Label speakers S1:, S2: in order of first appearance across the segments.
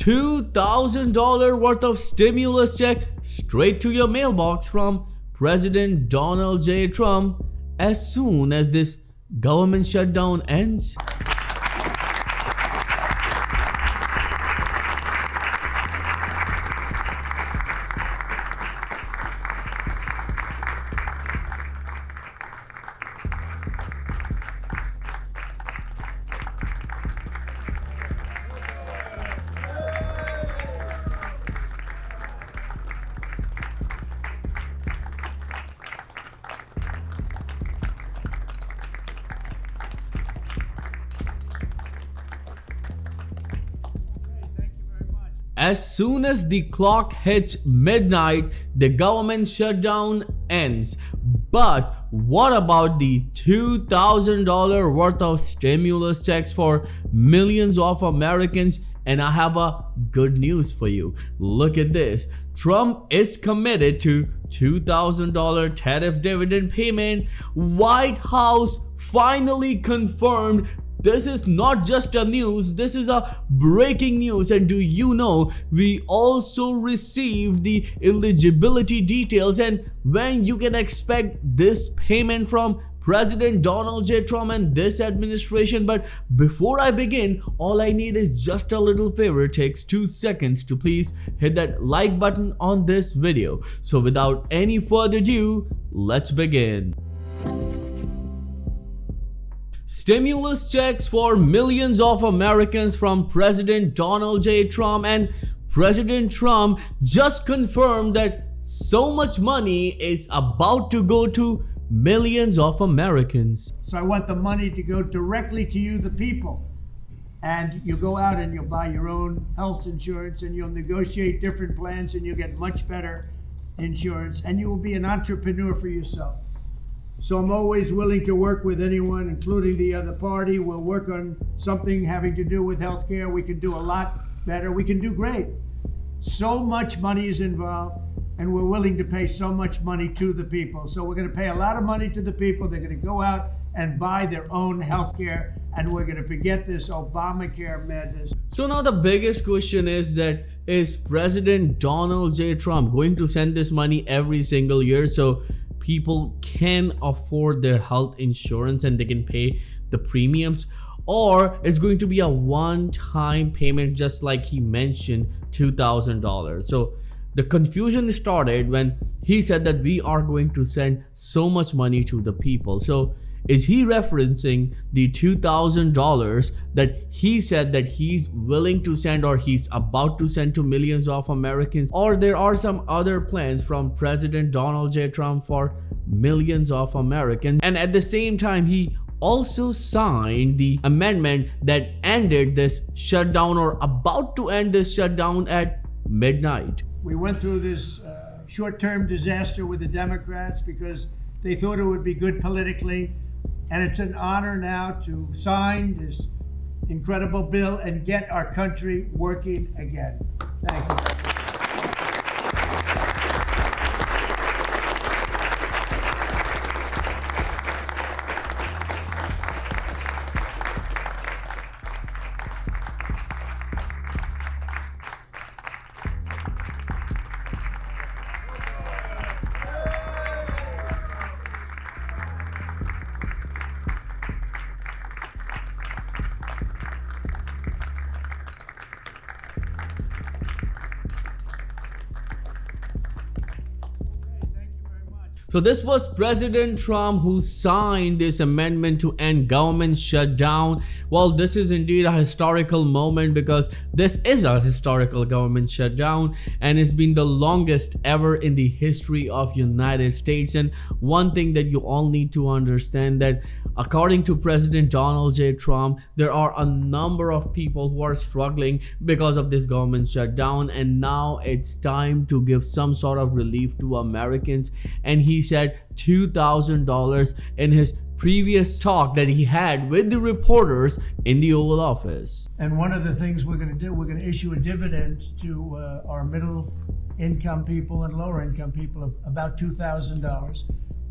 S1: $2,000 worth of stimulus check straight to your mailbox from President Donald J. Trump as soon as this government shutdown ends. As soon as the clock hits midnight, the government shutdown ends. But what about the $2,000 worth of stimulus checks for millions of Americans? And I have a good news for you. Look at this. Trump is committed to $2,000 tariff dividend payment. White House finally confirmed. This is not just a news, this is a breaking news. And do you know, we also received the eligibility details and when you can expect this payment from President Donald J. Trump and this administration. But before I begin, all I need is just a little favor. It takes 2 seconds to please hit that like button on this video. So without any further ado, let's begin. Stimulus checks for millions of Americans from President Donald J. Trump, and President Trump just confirmed that so much money is about to go to millions of Americans.
S2: So I want the money to go directly to you, the people. And you go out and you'll buy your own health insurance and you'll negotiate different plans and you'll get much better insurance and you will be an entrepreneur for yourself. So I'm always willing to work with anyone, including the other party. We'll work on something having to do with healthcare. We can do a lot better. We can do great. So much money is involved, and we're willing to pay so much money to the people. So we're going to pay a lot of money to the people. They're going to go out and buy their own healthcare, and we're going to forget this Obamacare madness.
S1: So now the biggest question is that, is President Donald J. Trump going to send this money every single year so people can afford their health insurance and they can pay the premiums, or it's going to be a one-time payment just like he mentioned, $2,000? So the confusion started when he said that we are going to send so much money to the people. So is he referencing the $2,000 that he said that he's willing to send or he's about to send to millions of Americans? Or there are some other plans from President Donald J. Trump for millions of Americans? And at the same time, he also signed the amendment that ended this shutdown or about to end this shutdown at midnight.
S2: We went through this short-term disaster with the Democrats because they thought it would be good politically. And it's an honor now to sign this incredible bill and get our country working again. Thank you.
S1: So this was President Trump who signed this amendment to end government shutdown. Well, this is indeed a historical moment because this is a historical government shutdown and it's been the longest ever in the history of United States. And one thing that you all need to understand, that according to President Donald J. Trump, there are a number of people who are struggling because of this government shutdown, and now it's time to give some sort of relief to Americans. And he said $2,000 in his previous talk that he had with the reporters in the Oval Office.
S2: And one of the things we're going to do, we're going to issue a dividend to our middle income people and lower income people of about $2,000.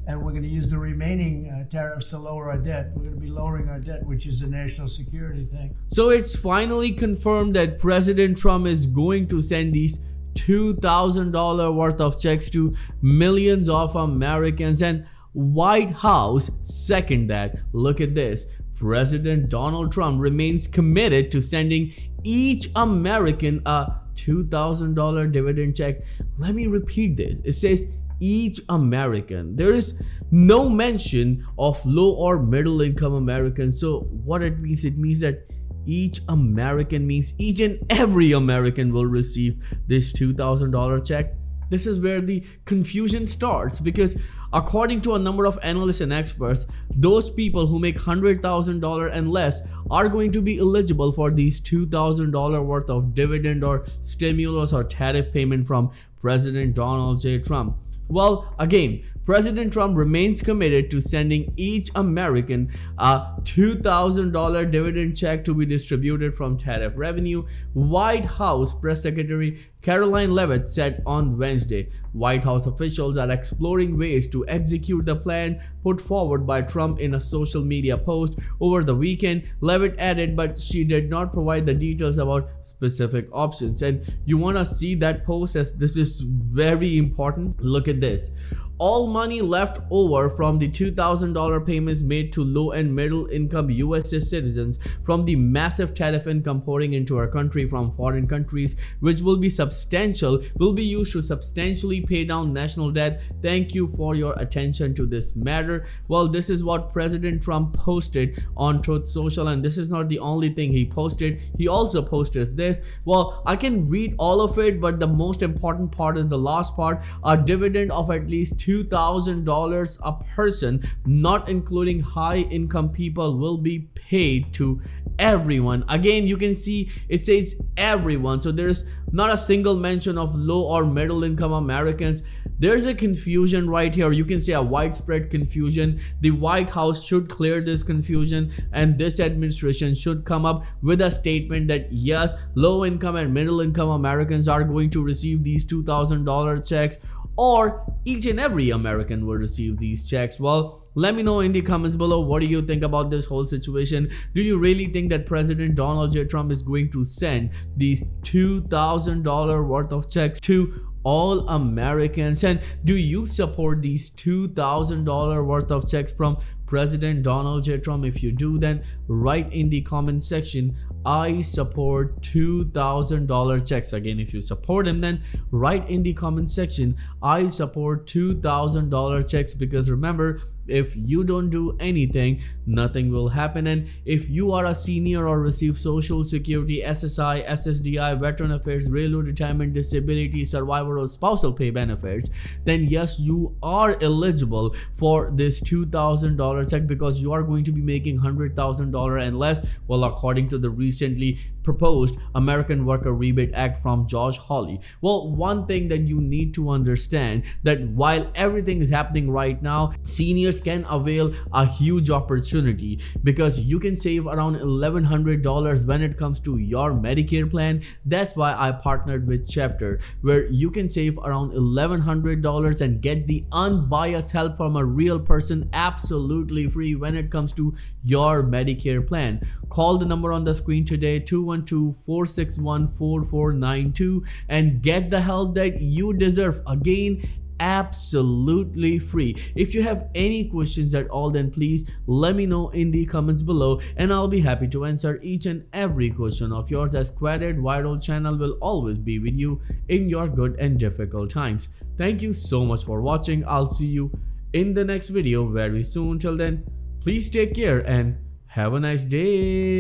S2: and we're going to use the remaining tariffs to lower our debt. We're going to be lowering our debt, which is a national security thing.
S1: So it's finally confirmed that President Trump is going to send these $2,000 worth of checks to millions of Americans, and White House second that. Look at this. President Donald Trump remains committed to sending each American a $2,000 dividend check. Let me repeat this. It says each American. There is no mention of low or middle income Americans. So what it means that each American means each and every American will receive this $2,000 check. This is where the confusion starts, because according to a number of analysts and experts, those people who make $100,000 and less are going to be eligible for these $2,000 worth of dividend or stimulus or tariff payment from President Donald J. Trump. Well, again, President Trump remains committed to sending each American a $2,000 dividend check to be distributed from tariff revenue. White House Press Secretary Caroline Leavitt said on Wednesday, White House officials are exploring ways to execute the plan put forward by Trump in a social media post over the weekend, Leavitt added, but she did not provide the details about specific options. And you want to see that post, as this is very important. Look at this. All money left over from the $2,000 payments made to low and middle income US citizens from the massive tariff income pouring into our country from foreign countries, which will be substantial, will be used to substantially pay down national debt. Thank you for your attention to this matter. Well, this is what President Trump posted on Truth Social, and this is not the only thing he posted. He also posted this. Well, I can read all of it, but the most important part is the last part. A dividend of at least $2,000 a person, not including high income people, will be paid to everyone. Again, you can see it says everyone, so there's not a single mention of low or middle income Americans. There's a confusion right here. You can say a widespread confusion. The White House should clear this confusion, and this administration should come up with a statement that yes, low income and middle income Americans are going to receive these $2,000 checks, or each and every American will receive these checks. Well, let me know in the comments below, what do you think about this whole situation? Do you really think that President Donald J. Trump is going to send these $2,000 worth of checks to all Americans? And do you support these $2,000 worth of checks from President Donald J. Trump? If you do, then write in the comment section, I support $2,000 checks. Again, if you support him, then write in the comment section, I support $2,000 checks, because remember, if you don't do anything, nothing will happen. And if you are a senior or receive Social Security, SSI, SSDI, Veteran Affairs, Railroad Retirement, Disability, Survivor or Spousal Pay benefits, then yes, you are eligible for this $2,000 check, because you are going to be making $100,000 and less. Well, according to the recently proposed American Worker Rebate Act from Josh Hawley. Well, one thing that you need to understand, that while everything is happening right now, seniors can avail a huge opportunity, because you can save around $1,100 when it comes to your Medicare plan. That's why I partnered with Chapter, where you can save around $1,100 and get the unbiased help from a real person absolutely free when it comes to your Medicare plan. Call the number on the screen today, 212-461-4492, and get the help that you deserve. Again, absolutely free. If you have any questions at all, then please let me know in the comments below, and I'll be happy to answer each and every question of yours, as Quadrant Viral channel will always be with you in your good and difficult times. Thank you so much for watching. I'll see you in the next video very soon. Till then, please take care and have a nice day.